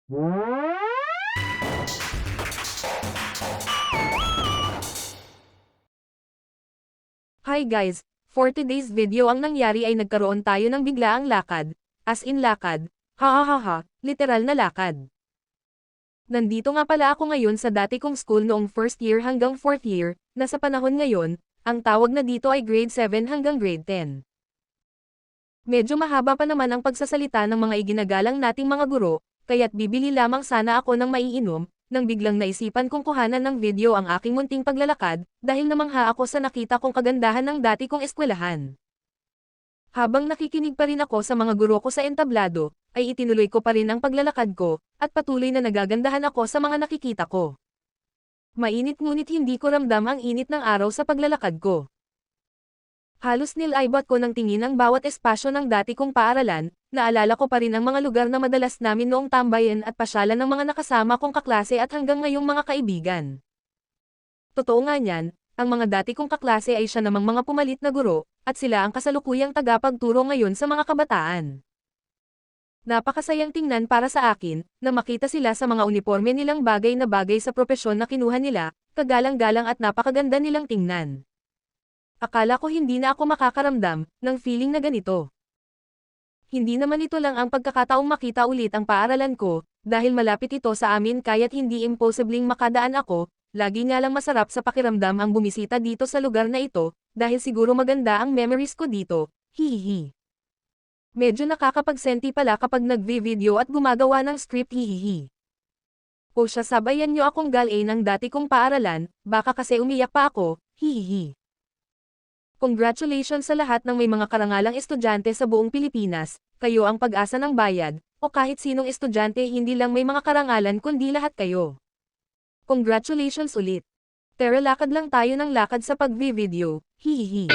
Hi guys, for today's video ang nangyari ay nagkaroon tayo ng biglaang lakad, as in lakad, literal na lakad. Nandito nga pala ako ngayon sa dati kong school noong first year hanggang fourth year, na sa panahon ngayon, ang tawag na dito ay grade 7 hanggang grade 10. Medyo mahaba pa naman ang pagsasalita ng mga iginagalang nating mga guro, kaya't bibili lamang sana ako ng maiinom, nang biglang naisipan kong kuhanan ng video ang aking munting paglalakad, dahil namangha ako sa nakita kong kagandahan ng dati kong eskwelahan. Habang nakikinig pa rin ako sa mga guro ko sa entablado, ay itinuloy ko pa rin ang paglalakad ko, at patuloy na nagagandahan ako sa mga nakikita ko. Mainit ngunit hindi ko ramdam ang init ng araw sa paglalakad ko. Halos nilaybot ko ng tingin ang bawat espasyo ng dati kong paaralan, naalala ko pa rin ang mga lugar na madalas namin noong tambayan at pasyalan ng mga nakasama kong kaklase at hanggang ngayong mga kaibigan. Totoo nga niyan, ang mga dati kong kaklase ay siya namang mga pumalit na guro, at sila ang kasalukuyang tagapagturo ngayon sa mga kabataan. Napakasayang tingnan para sa akin, na makita sila sa mga uniforme nilang bagay na bagay sa propesyon na kinuha nila, kagalang-galang at napakaganda nilang tingnan. Akala ko hindi na ako makakaramdam ng feeling na ganito. Hindi naman ito lang ang pagkakataong makita ulit ang paaralan ko, dahil malapit ito sa amin kaya't hindi imposibling makadaan ako, lagi nga lang masarap sa pakiramdam ang bumisita dito sa lugar na ito, dahil siguro maganda ang memories ko dito, hihihi. Medyo nakakapagsenti pala kapag nagvi-video at gumagawa ng script hihihi. O siya sabayan nyo akong galay ng dati kong paaralan, baka kasi umiyak pa ako, hihihi. Congratulations sa lahat ng may mga karangalang estudyante sa buong Pilipinas, kayo ang pag-asa ng bayad, o kahit sinong estudyante hindi lang may mga karangalan kundi lahat kayo. Congratulations ulit. Tara lakad lang tayo ng lakad sa pag-video, hihihi.